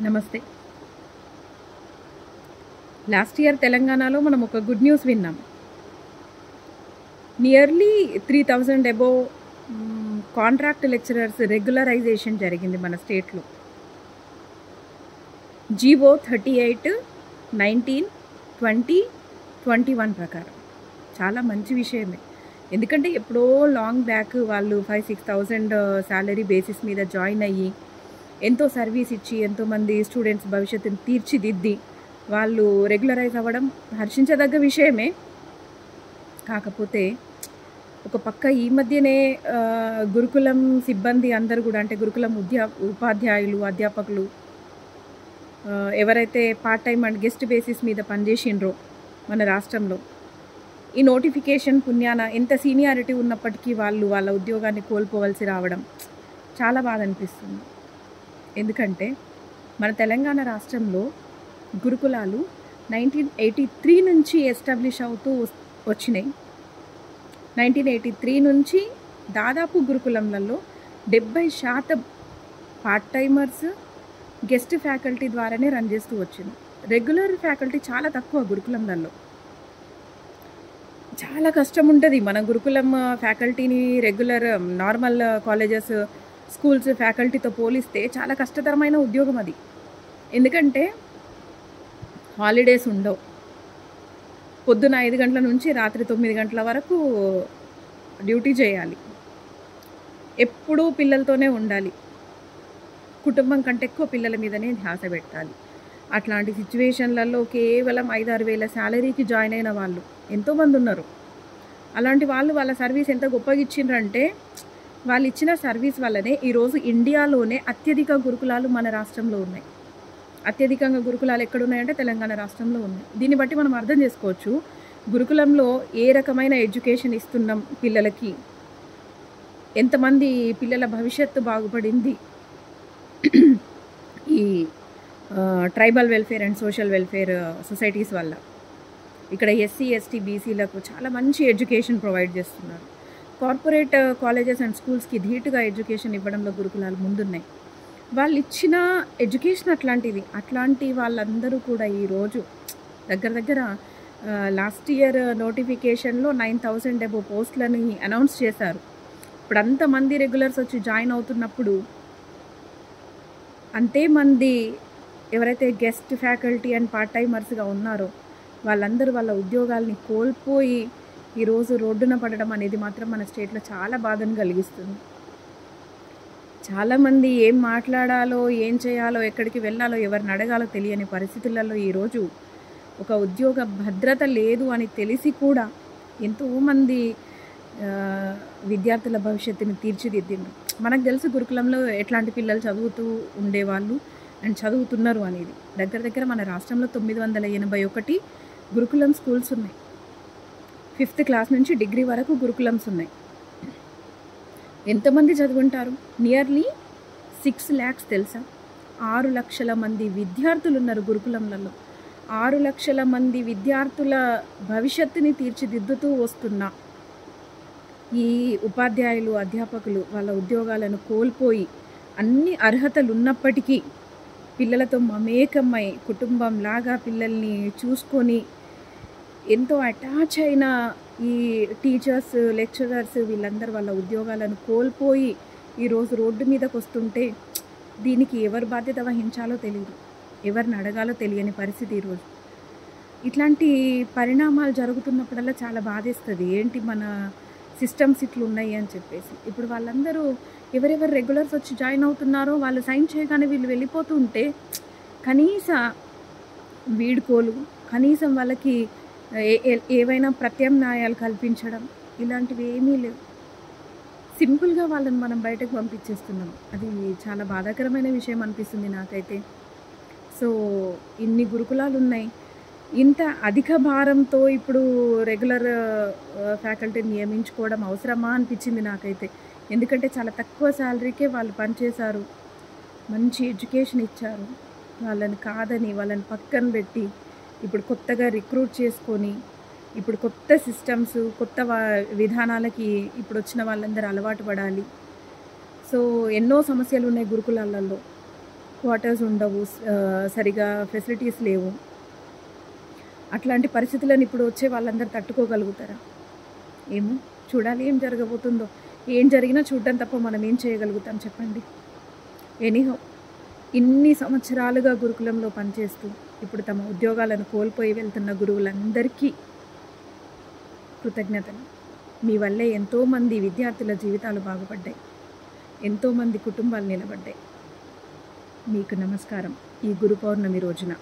నమస్తే. Last year తెలంగాణలో మనం ఒక గుడ్ న్యూస్ విన్నాం. Nearly 3000 above contract lecturers regularisation జరిగింది మన స్టేట్లో. జీవో 38, 19, 20, 21 ప్రకారం. చాలా మంచి విషయమే. ఎందుకంటే ఎప్పుడో లాంగ్ బ్యాక్ వాళ్ళు 5,000-6,000 శాలరీ బేసిస్ మీద జాయిన్ అయ్యి ఎంతో సర్వీస్ ఇచ్చి ఎంతోమంది స్టూడెంట్స్ భవిష్యత్తుని తీర్చిదిద్ది వాళ్ళు రెగ్యులరైజ్ అవ్వడం హర్షించదగ్గ విషయమే. కాకపోతే ఒక పక్క ఈ మధ్యనే గురుకులం సిబ్బంది అందరూ కూడా, అంటే గురుకులం ఉపాధ్యాయులు, అధ్యాపకులు ఎవరైతే part time and guest basis మీద పనిచేసిండ్రో మన రాష్ట్రంలో, ఈ నోటిఫికేషన్ పుణ్యాన ఎంత సీనియారిటీ ఉన్నప్పటికీ వాళ్ళు వాళ్ళ ఉద్యోగాన్ని కోల్పోవలసి రావడం చాలా బాధ అనిపిస్తుంది. ఎందుకంటే మన తెలంగాణ రాష్ట్రంలో గురుకులాలు 1983 నుంచి ఎస్టాబ్లిష్ అవుతూ వచ్చినాయి. 1983 నుంచి దాదాపు గురుకులంలలో 70% పార్ట్ టైమర్స్ గెస్ట్ ఫ్యాకల్టీ ద్వారానే రన్ చేస్తూ వచ్చింది. రెగ్యులర్ ఫ్యాకల్టీ చాలా తక్కువ గురుకులంలలో. చాలా కష్టం ఉంటుంది మన గురుకులం ఫ్యాకల్టీని రెగ్యులర్ నార్మల్ కాలేజెస్, స్కూల్స్ ఫ్యాకల్టీతో పోలిస్తే చాలా కష్టతరమైన ఉద్యోగం అది. ఎందుకంటే హాలిడేస్ ఉండవు. పొద్దున 5 గంటల నుంచి రాత్రి 9 గంటల వరకు డ్యూటీ చేయాలి. ఎప్పుడూ పిల్లలతోనే ఉండాలి. కుటుంబం కంటే ఎక్కువ పిల్లల మీదనే ధ్యాస పెట్టాలి. అట్లాంటి సిచ్యువేషన్లలో కేవలం 5-6 వేల శాలరీకి జాయిన్ అయిన వాళ్ళు ఎంతోమంది ఉన్నారు. అలాంటి వాళ్ళు వాళ్ళ సర్వీస్ ఎంత గొప్పగా ఇచ్చిండ్రంటే, వాళ్ళు ఇచ్చిన సర్వీస్ వల్లనే ఈరోజు ఇండియాలోనే అత్యధిక గురుకులాలు మన రాష్ట్రంలో ఉన్నాయి. అత్యధికంగా గురుకులాలు ఎక్కడున్నాయంటే తెలంగాణ రాష్ట్రంలో ఉన్నాయి. దీన్ని బట్టి మనం అర్థం చేసుకోవచ్చు గురుకులంలో ఏ రకమైన ఎడ్యుకేషన్ ఇస్తున్నాం పిల్లలకి, ఎంతమంది పిల్లల భవిష్యత్తు బాగుపడింది ఈ tribal welfare and social welfare societies వల్ల. ఇక్కడ ఎస్సీ, ఎస్టీ, బీసీలకు చాలా మంచి ఎడ్యుకేషన్ ప్రొవైడ్ చేస్తున్నారు. కార్పొరేట్ కాలేజెస్ అండ్ స్కూల్స్కి ధీటుగా ఎడ్యుకేషన్ ఇవ్వడంలో గురుకులాలు ముందున్నాయి. వాళ్ళు ఇచ్చిన ఎడ్యుకేషన్ అట్లాంటిది. అట్లాంటి వాళ్ళందరూ కూడా ఈరోజు దగ్గర లాస్ట్ ఇయర్ నోటిఫికేషన్లో 9,000 అబోవ్ పోస్టులని అనౌన్స్ చేశారు. ఇప్పుడు అంతమంది రెగ్యులర్స్ వచ్చి జాయిన్ అవుతున్నప్పుడు అంతేమంది ఎవరైతే గెస్ట్ ఫ్యాకల్టీ అండ్ పార్ట్ టైమర్స్గా ఉన్నారో వాళ్ళందరూ వాళ్ళ ఉద్యోగాల్ని కోల్పోయి ఈరోజు రోడ్డున పడడం అనేది మాత్రం మన స్టేట్లో చాలా బాధను కలిగిస్తుంది. చాలామంది ఏం మాట్లాడాలో, ఏం చేయాలో, ఎక్కడికి వెళ్ళాలో, ఎవరిని అడగాలో తెలియని పరిస్థితులలో ఈరోజు ఒక ఉద్యోగ భద్రత లేదు అని తెలిసి కూడా ఎంతోమంది విద్యార్థుల భవిష్యత్తుని తీర్చిదిద్దిండ్రు. మనకు తెలుసు గురుకులంలో ఎట్లాంటి పిల్లలు చదువుతూ ఉండేవాళ్ళు అండ్ చదువుతున్నారు అనేది. దగ్గర మన రాష్ట్రంలో 981 గురుకులం స్కూల్స్ ఉన్నాయి. 5th క్లాస్ నుంచి డిగ్రీ వరకు గురుకులమ్స్ ఉన్నాయి. ఎంతమంది చదువుంటారు? నియర్లీ 6 lakhs తెలుసా? 6 లక్షల మంది విద్యార్థులు ఉన్నారు గురుకులంలలో. 6 లక్షల మంది విద్యార్థుల భవిష్యత్తుని తీర్చిదిద్దుతూ వస్తున్న ఈ ఉపాధ్యాయులు, అధ్యాపకులు వాళ్ళ ఉద్యోగాలను కోల్పోయి అన్ని అర్హతలు ఉన్నప్పటికీ పిల్లలతో మమేకమై కుటుంబంలాగా పిల్లల్ని చూసుకొని ఎంతో అటాచ్ అయిన ఈ టీచర్స్, లెక్చరర్స్ వీళ్ళందరూ వాళ్ళ ఉద్యోగాలను కోల్పోయి ఈరోజు రోడ్డు మీదకి వస్తుంటే దీనికి ఎవరు బాధ్యత వహించాలో తెలియదు, ఎవరిని అడగాలో తెలియని పరిస్థితి ఈరోజు. ఇట్లాంటి పరిణామాలు జరుగుతున్నప్పుడల్లా చాలా బాధేస్తుంది. ఏంటి మన సిస్టమ్స్ ఇట్లు ఉన్నాయి అని చెప్పేసి. ఇప్పుడు వాళ్ళందరూ ఎవరెవరు రెగ్యులర్స్ వచ్చి జాయిన్ అవుతున్నారో వాళ్ళు సైన్ చేయగానే వీళ్ళు వెళ్ళిపోతూ ఉంటే కనీస వీడ్కోలు, కనీసం వాళ్ళకి ఏవైనా ప్రత్యామ్నాయాలు కల్పించడం ఇలాంటివి ఏమీ లేవు. సింపుల్గా వాళ్ళని మనం బయటకు పంపించేస్తున్నాం. అది చాలా బాధాకరమైన విషయం అనిపిస్తుంది నాకైతే. సో ఇన్ని గురుకులాలు ఉన్నాయి, ఇంత అధిక భారంతో ఇప్పుడు రెగ్యులర్ ఫ్యాకల్టీని నియమించుకోవడం అవసరమా అనిపించింది నాకైతే. ఎందుకంటే చాలా తక్కువ శాలరీకే వాళ్ళు పనిచేశారు, మంచి ఎడ్యుకేషన్ ఇచ్చారు. వాళ్ళని కాదని వాళ్ళని పక్కన పెట్టి ఇప్పుడు కొత్తగా రిక్రూట్ చేసుకొని ఇప్పుడు కొత్త సిస్టమ్స్, కొత్త విధానాలకి ఇప్పుడు వచ్చిన వాళ్ళందరూ అలవాటు పడాలి. సో ఎన్నో సమస్యలు ఉన్నాయి గురుకులాలలో. క్వార్టర్స్ ఉండవు, సరిగా ఫెసిలిటీస్ లేవు. అట్లాంటి పరిస్థితులను ఇప్పుడు వచ్చే వాళ్ళందరూ తట్టుకోగలుగుతారా? ఏమో చూడాలి ఏం జరగబోతుందో. ఏం జరిగినా చూడడం తప్ప మనం ఏం చేయగలుగుతాం చెప్పండి. ఎనీహౌ, ఇన్ని సంవత్సరాలుగా గురుకులంలో పనిచేస్తూ ఇప్పుడు తమ ఉద్యోగాలను కోల్పోయి వెళ్తున్న గురువులందరికీ కృతజ్ఞతలు. మీ వల్లే ఎంతోమంది విద్యార్థుల జీవితాలు బాగుపడ్డాయి, ఎంతోమంది కుటుంబాలు నిలబడ్డాయి. మీకు నమస్కారం ఈ గురు పౌర్ణమి రోజున.